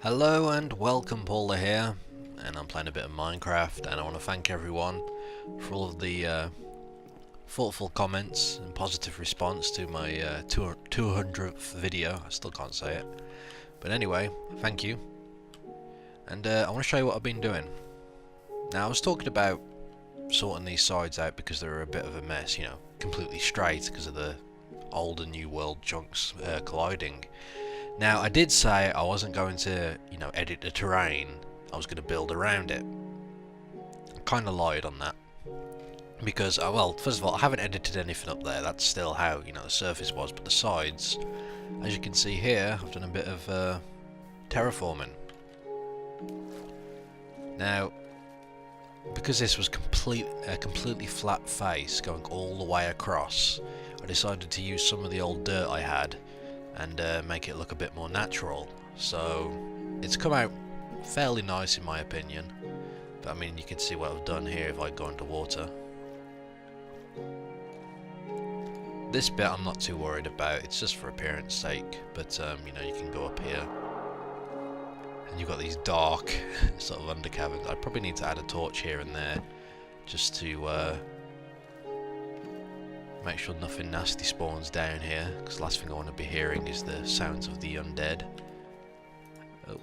Hello and welcome, Pauleh here, and I'm playing a bit of Minecraft, and I want to thank everyone for all of the thoughtful comments and positive response to my 200th video. I still can't say it, but anyway, thank you. And I want to show you what I've been doing. Now, I was talking about sorting these sides out because they're a bit of a mess, completely straight because of the old and new world chunks colliding. Now, I did say I wasn't going to, edit the terrain. I was going to build around it. I kind of lied on that. Because, well, first of all, I haven't edited anything up there. That's still how, the surface was. But the sides, as you can see here, I've done a bit of terraforming. Now, because this was a completely flat face going all the way across, I decided to use some of the old dirt I had and make it look a bit more natural. So it's come out fairly nice in my opinion, but I mean, you can see what I've done here if I go underwater. This bit I'm not too worried about, it's just for appearance sake, but you can go up here and you've got these dark sort of undercaverns. I probably need to add a torch here and there just to make sure nothing nasty spawns down here, because the last thing I want to be hearing is the sounds of the undead. Oh.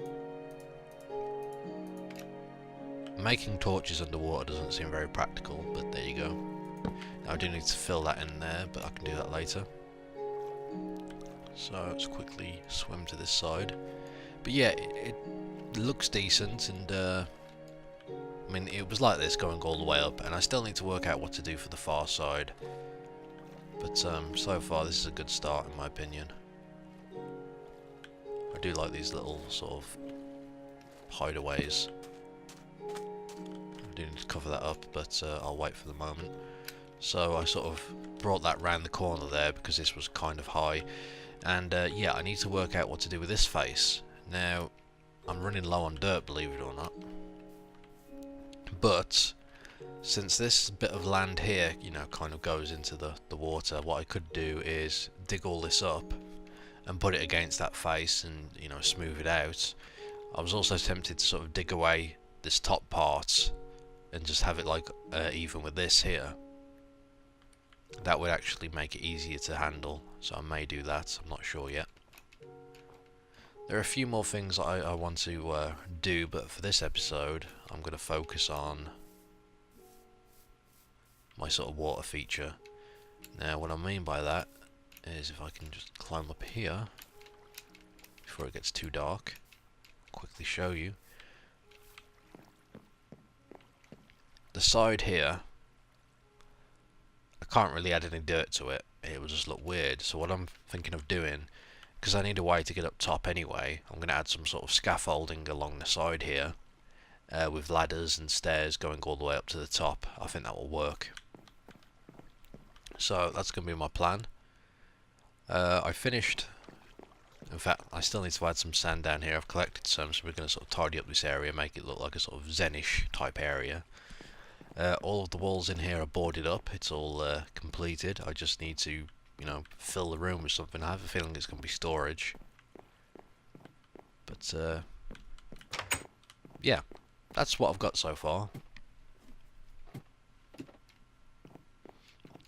Making torches underwater doesn't seem very practical, but there you go. Now I do need to fill that in there, but I can do that later. So let's quickly swim to this side. But yeah, it looks decent, and I mean, it was like this going all the way up, and I still need to work out what to do for the far side. But so far this is a good start in my opinion. I do like these little sort of hideaways. I do need to cover that up, but I'll wait for the moment. So I sort of brought that round the corner there because this was kind of high. And yeah, I need to work out what to do with this face. Now, I'm running low on dirt, believe it or not. But since this bit of land here, kind of goes into the water, what I could do is dig all this up and put it against that face and, smooth it out. I was also tempted to sort of dig away this top part and just have it like even with this here. That would actually make it easier to handle, so I may do that, I'm not sure yet. There are a few more things I want to do, but for this episode I'm going to focus on my sort of water feature. Now what I mean by that is if I can just climb up here before it gets too dark, quickly show you. The side here, I can't really add any dirt to it, it will just look weird. So what I'm thinking of doing, because I need a way to get up top anyway, I'm going to add some sort of scaffolding along the side here with ladders and stairs going all the way up to the top. I think that will work. So that's going to be my plan. I finished, in fact I still need to add some sand down here. I've collected some, so we're going to sort of tidy up this area, make it look like a sort of Zenish type area. All of the walls in here are boarded up, it's all completed. I just need to, fill the room with something. I have a feeling it's going to be storage. But yeah, that's what I've got so far.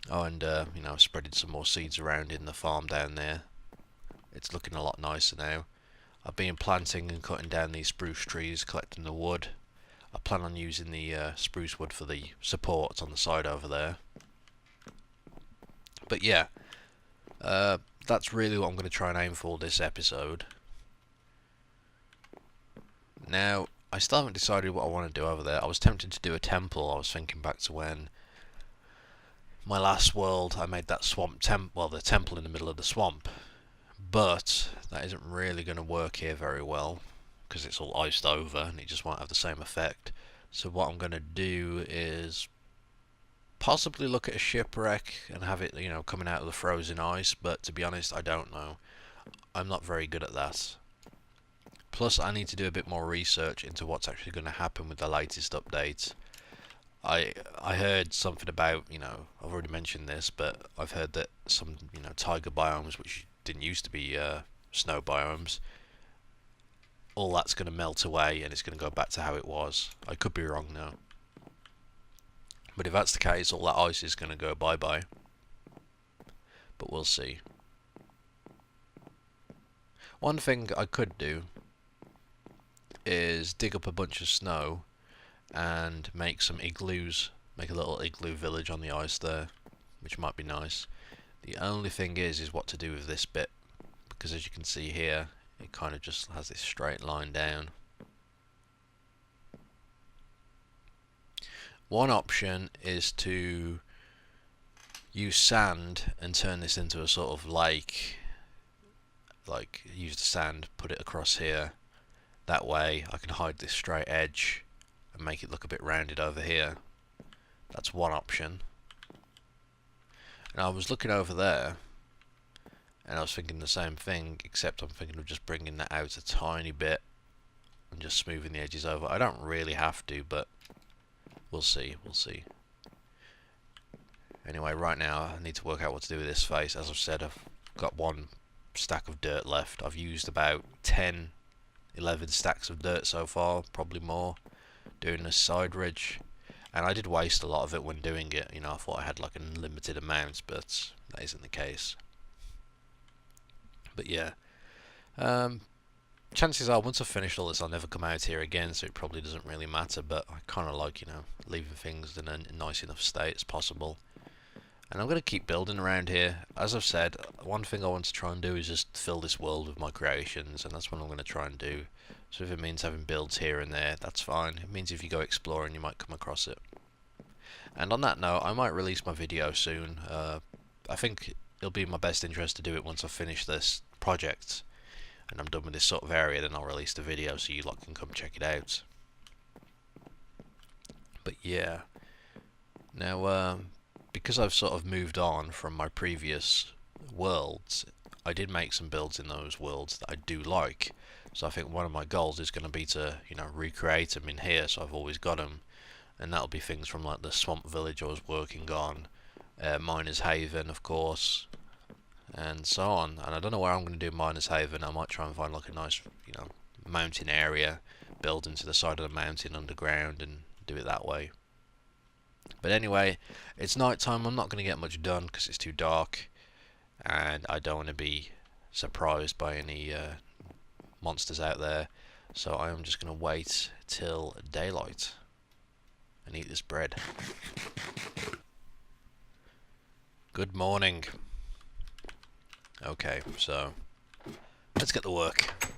Oh, and I've spreaded some more seeds around in the farm down there. It's looking a lot nicer now. I've been planting and cutting down these spruce trees, collecting the wood. I plan on using the spruce wood for the supports on the side over there. But yeah, that's really what I'm going to try and aim for this episode. Now, I still haven't decided what I want to do over there. I was tempted to do a temple. I was thinking back to when my last world I made that swamp the temple in the middle of the swamp. But that isn't really going to work here very well because it's all iced over and it just won't have the same effect. So what I'm going to do is possibly look at a shipwreck and have it, coming out of the frozen ice, but to be honest, I don't know. I'm not very good at that. Plus, I need to do a bit more research into what's actually going to happen with the latest update. I heard something about, I've already mentioned this, but I've heard that some, taiga biomes, which didn't used to be snow biomes, all that's going to melt away and it's going to go back to how it was. I could be wrong now. But if that's the case, all that ice is going to go bye-bye. But we'll see. One thing I could do is dig up a bunch of snow and make some igloos. Make a little igloo village on the ice there, which might be nice. The only thing is what to do with this bit. Because as you can see here, it kind of just has this straight line down. One option is to use sand and turn this into a sort of lake. Like, use the sand, put it across here. That way I can hide this straight edge and make it look a bit rounded over here. That's one option. And I was looking over there and I was thinking the same thing, except I'm thinking of just bringing that out a tiny bit and just smoothing the edges over. I don't really have to, but we'll see, we'll see. Anyway, right now I need to work out what to do with this face. As I've said, I've got one stack of dirt left. I've used about 10, 11 stacks of dirt so far, probably more, doing this side ridge. And I did waste a lot of it when doing it. You know, I thought I had like a limited amount, but that isn't the case. But yeah, chances are once I've finished all this I'll never come out here again, so it probably doesn't really matter. But I kind of like, you know, leaving things in a nice enough state as possible. And I'm going to keep building around here. As I've said, one thing I want to try and do is just fill this world with my creations, and that's what I'm going to try and do. So if it means having builds here and there, that's fine. It means if you go exploring you might come across it. And on that note, I might release my video soon. I think it'll be in my best interest to do it once I've finished this project and I'm done with this sort of area. Then I'll release the video so you lot can come check it out. But yeah, now because I've sort of moved on from my previous worlds, I did make some builds in those worlds that I do like. So I think one of my goals is going to be to, you know, recreate them in here, so I've always got them. And that'll be things from like the swamp village I was working on, Miner's Haven, of course, and so on. And I don't know where I'm going to do Miner's Haven. I might try and find like a nice, you know, mountain area, build into the side of the mountain underground and do it that way. But anyway, it's night time. I'm not going to get much done because it's too dark, and I don't want to be surprised by any monsters out there. So I am just going to wait till daylight and eat this bread. Good morning. Okay, so let's get to work.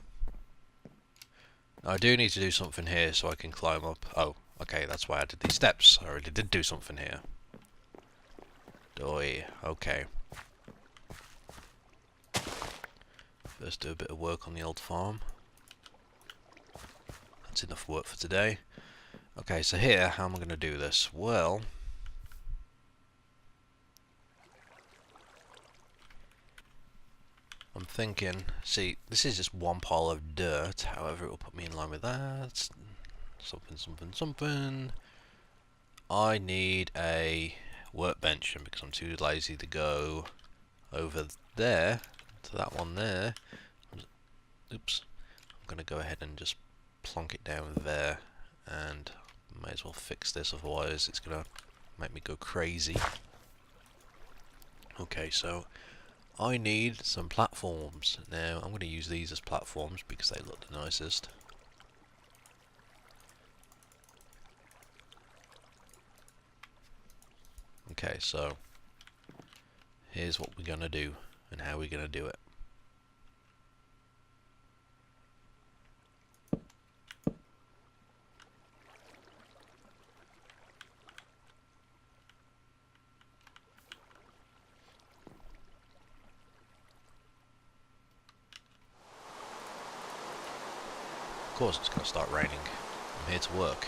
Now, I do need to do something here so I can climb up. Oh, okay, that's why I did these steps. I already did do something here. Doi, okay. First do a bit of work on the old farm. That's enough work for today. Okay, so here, how am I going to do this? Well, I'm thinking, see, this is just one pile of dirt, however it will put me in line with that. Something, something, something. I need a workbench, and because I'm too lazy to go over there, to that one there, oops, I'm going to go ahead and just plonk it down there, and may as well fix this, otherwise it's going to make me go crazy. Okay, so I need some platforms. Now I'm going to use these as platforms because they look the nicest. Okay, so here's what we're going to do and how we're going to do it. Of course it's going to start raining. I'm here to work.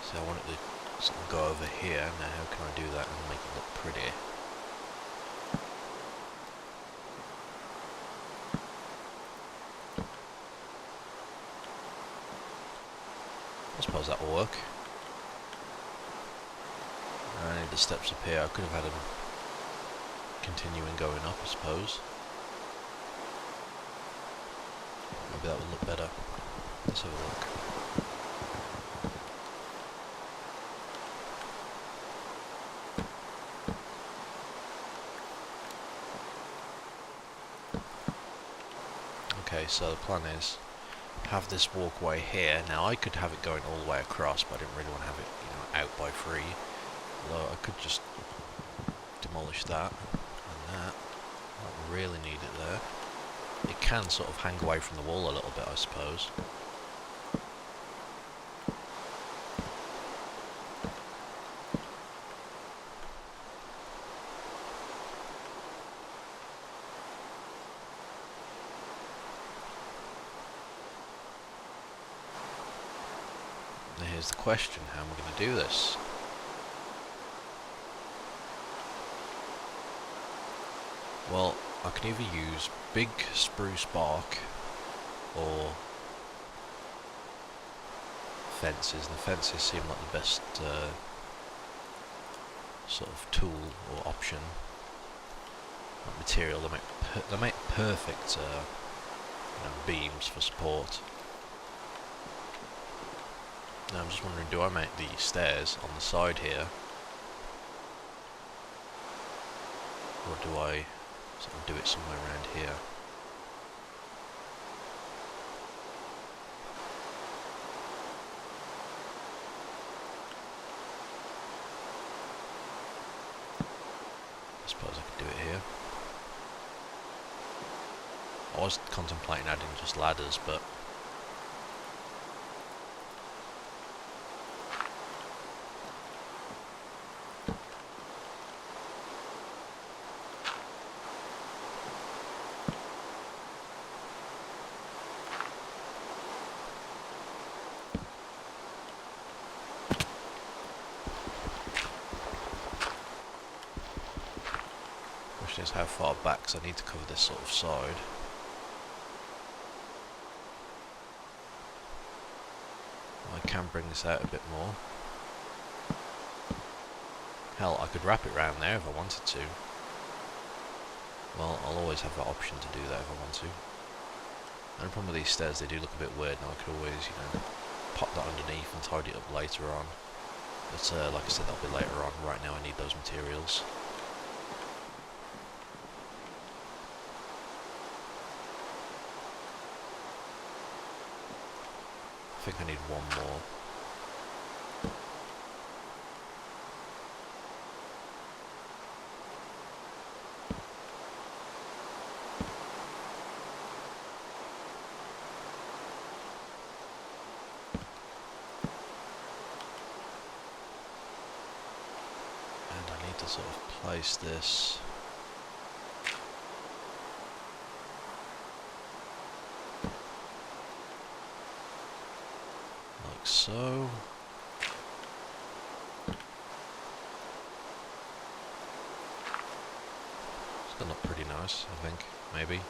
So I want it to sort of go over here. Now how can I do that and make it look pretty? I suppose that will work. I need the steps up here. I could have had them continuing going up, I suppose. Maybe that would look better. Let's have a look. Okay, so the plan is have this walkway here. Now I could have it going all the way across, but I didn't really want to have it, out by 3. Although I could just demolish that and that. I don't really need it there. It can sort of hang away from the wall a little bit, I suppose. Now here's the question, how am I going to do this? Well, I can either use big spruce bark or fences, and the fences seem like the best sort of tool or option. Like material, they make perfect beams for support. Now I'm just wondering, do I make the stairs on the side here, or do I sort of do it somewhere around here? I suppose I could do it here. I was contemplating adding just ladders, but question is how far back, because I need to cover this sort of side. I can bring this out a bit more. Hell, I could wrap it round there if I wanted to. Well, I'll always have that option to do that if I want to. And the problem with these stairs, they do look a bit weird. Now I could always, pop that underneath and tidy it up later on. But like I said, that'll be later on. Right now I need those materials. I think I need one more. And I need to sort of place this. Like so. It's gonna look pretty nice, I think. Maybe.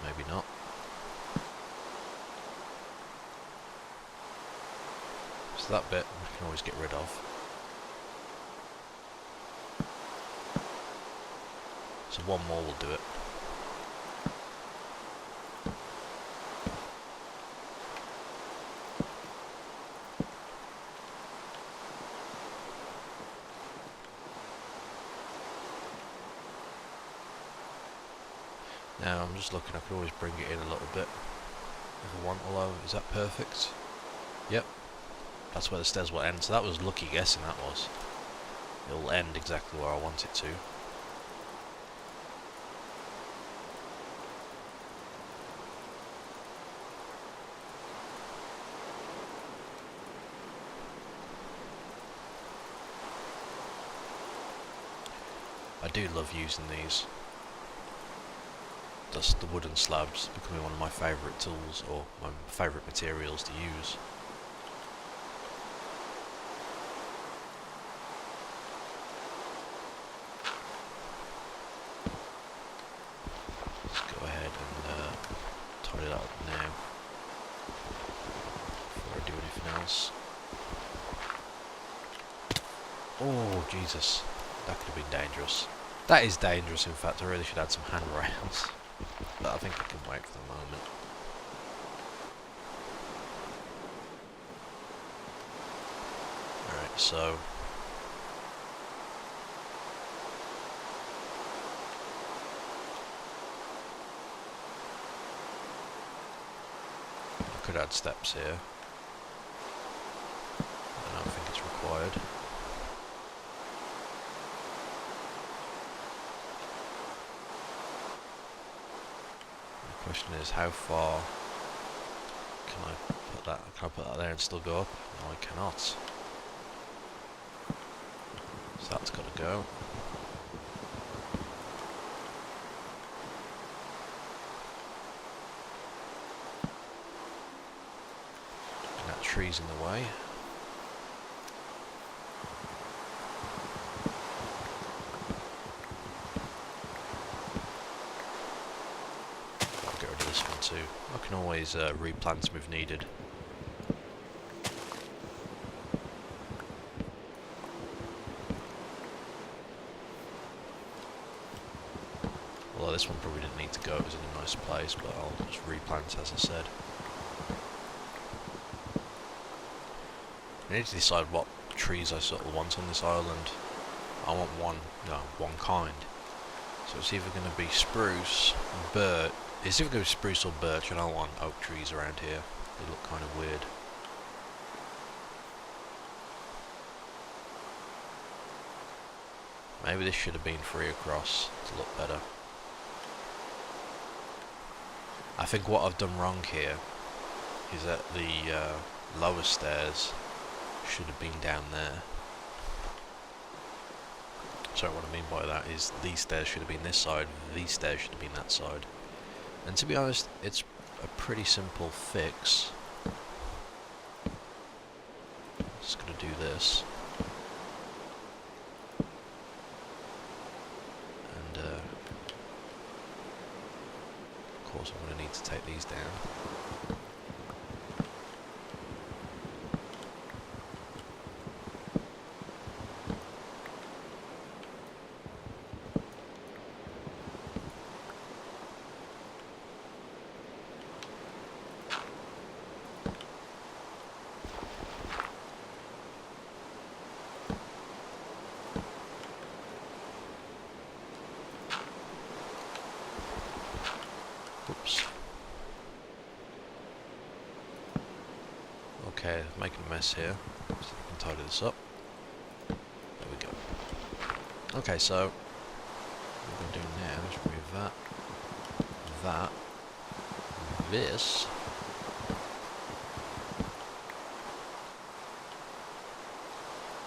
Maybe not. So that bit I can always get rid of. So one more will do it. Now I'm just looking, I could always bring it in a little bit if I want, although, is that perfect? Yep, that's where the stairs will end, so that was lucky guessing, that was. It'll end exactly where I want it to. I do love using these. That's the wooden slabs becoming one of my favourite tools, or my favourite materials to use. Let's go ahead and tidy that up now before I do anything else. Oh, Jesus. That could have been dangerous. That is dangerous, in fact. I really should add some handrails. But I think I can wait for the moment. Alright, so... I could add steps here. I don't think it's required. The question is, how far can I put that? Can I put that there and still go up? No, I cannot. So that's got to go. And that tree's in the way. Too. I can always replant them if needed. Although this one probably didn't need to go, it was in a nice place, but I'll just replant as I said. I need to decide what trees I sort of want on this island. I want one kind. So it's either going to be spruce, birch. It's either going to be spruce or birch. I don't want oak trees around here. They look kind of weird. Maybe this should have been 3 across to look better. I think what I've done wrong here is that the lower stairs should have been down there. So what I mean by that is these stairs should have been this side, these stairs should have been that side. And to be honest, it's a pretty simple fix. Just gonna do this. And of course I'm gonna need to take these down. Oops. Okay, making a mess here. So we can tidy this up. There we go. Okay, so what we're going to do now is remove that, this,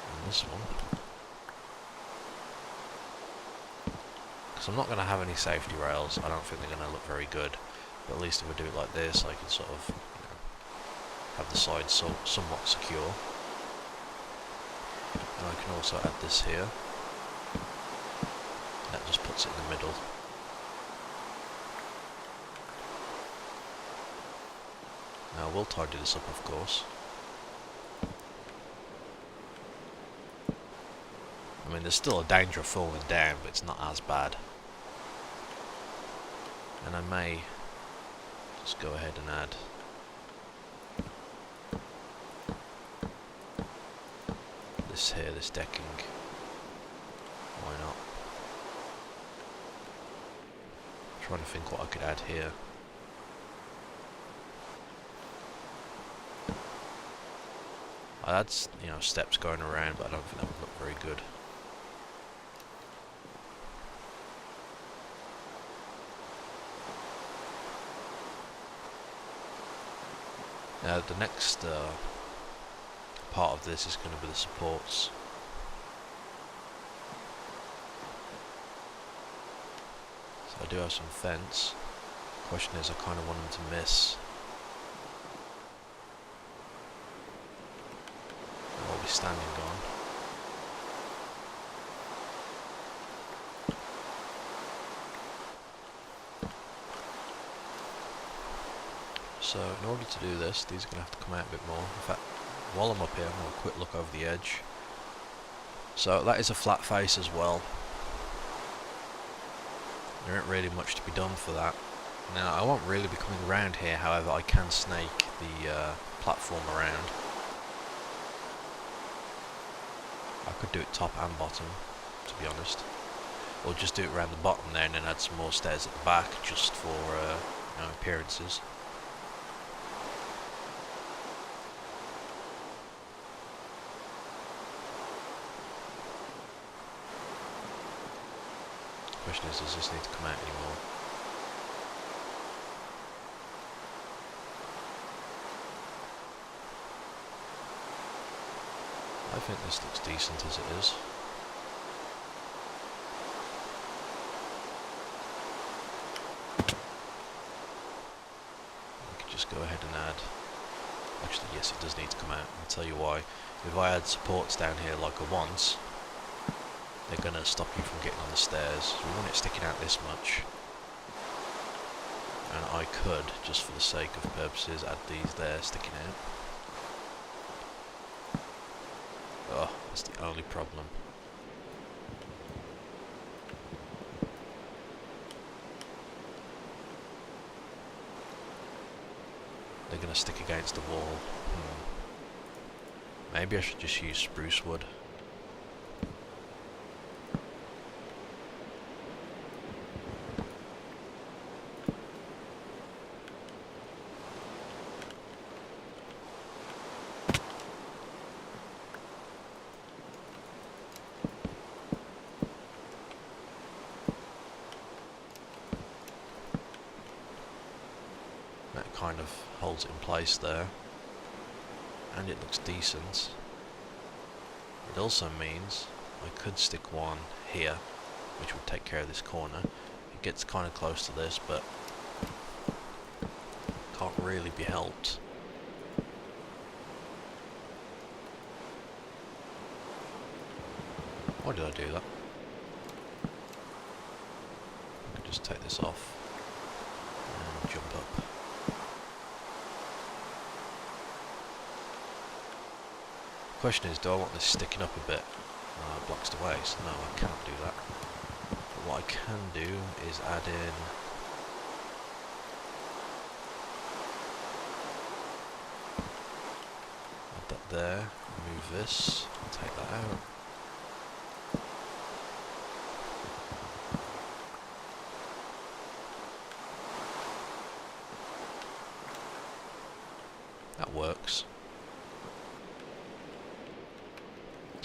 and this one. Because I'm not going to have any safety rails. I don't think they're going to look very good. But at least if I do it like this, I can sort of, you know, have the sides somewhat secure. And I can also add this here. That just puts it in the middle. Now we'll tidy this up, of course. I mean, there's still a danger of falling down, but it's not as bad. And I may just go ahead and add this here, this decking. Why not? I'm trying to think what I could add here. I had, you know, steps going around, but I don't think that would look very good. Now the next part of this is going to be the supports. So I do have some fence. Question is, I kind of want them to miss. I'll be standing on. So in order to do this, these are going to have to come out a bit more. In fact, while I'm up here, I'm going to have a quick look over the edge. So that is a flat face as well. There ain't really much to be done for that. Now I won't really be coming around here, however I can snake the platform around. I could do it top and bottom, to be honest. Or just do it around the bottom there and then add some more stairs at the back, just for you know, appearances. Question is, does this need to come out anymore? I think this looks decent as it is. We could just go ahead and add... Actually, yes, it does need to come out. I'll tell you why. If I add supports down here like I want, they're going to stop you from getting on the stairs. So we want it sticking out this much. And I could, just for the sake of purposes, add these there sticking out. Oh, that's the only problem. They're going to stick against the wall. Maybe I should just use spruce wood. That kind of holds it in place there, and it looks decent. It also means I could stick one here, which would take care of this corner. It gets kind of close to this, but can't really be helped. Why did I do that? I could just take this off and jump up. Question is, do I want this sticking up a bit? It blocks the way, so no, I can't do that. But what I can do is add in... add that there, move this, take that out. That works.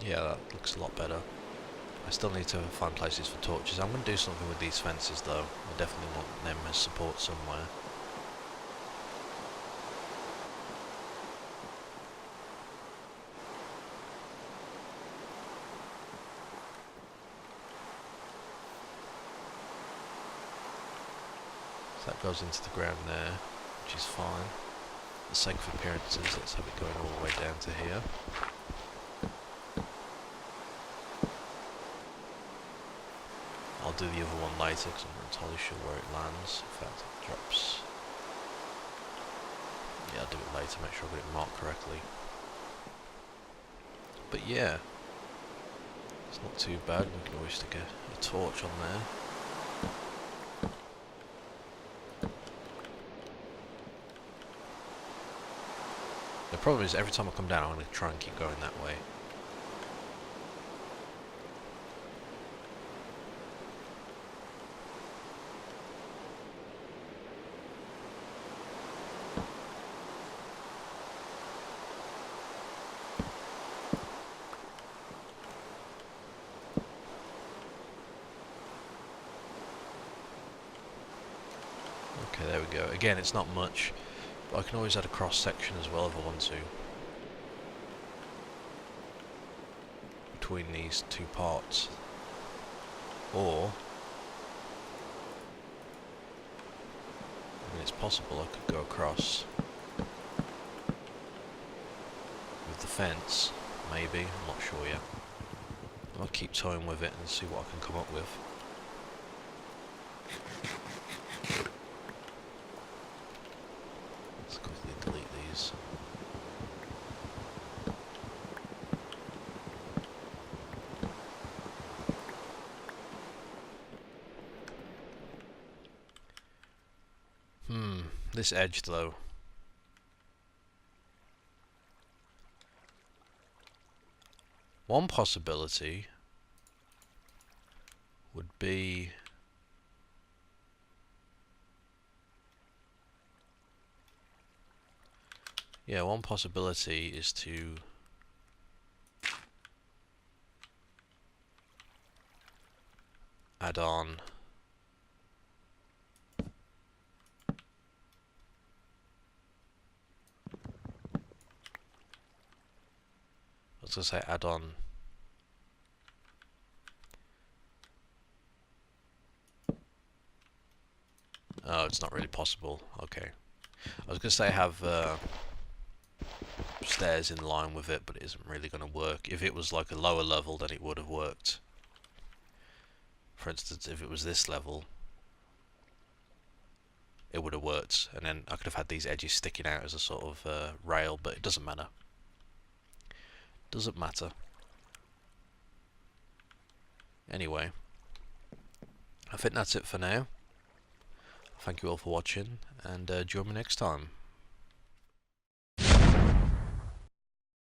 Yeah, that looks a lot better. I still need to find places for torches. I'm going to do something with these fences though. I definitely want them as support somewhere. So that goes into the ground there, which is fine. For the sake of appearances, let's have it going all the way down to here. I'll do the other one later because I'm not entirely sure where it lands. In fact, it drops. Yeah, I'll do it later, make sure I got it marked correctly. But yeah, it's not too bad. We can always stick a torch on there. The problem is every time I come down, I'm going to try and keep going that way. Okay, there we go. Again, it's not much, but I can always add a cross section as well if I want to. Between these two parts. Or, I mean, it's possible I could go across with the fence, maybe, I'm not sure yet. I'll keep toying with it and see what I can come up with. Let's quickly delete these. This edge though. One possibility would be one possibility is to add on I was going to say add on oh, it's not really possible. Okay. I was going to say have stairs in line with it, but it isn't really going to work. If it was like a lower level, then it would have worked. For instance, if it was this level, it would have worked, and then I could have had these edges sticking out as a sort of rail, but it doesn't matter. Doesn't matter. Anyway, I think that's it for now. Thank you all for watching, and join me next time.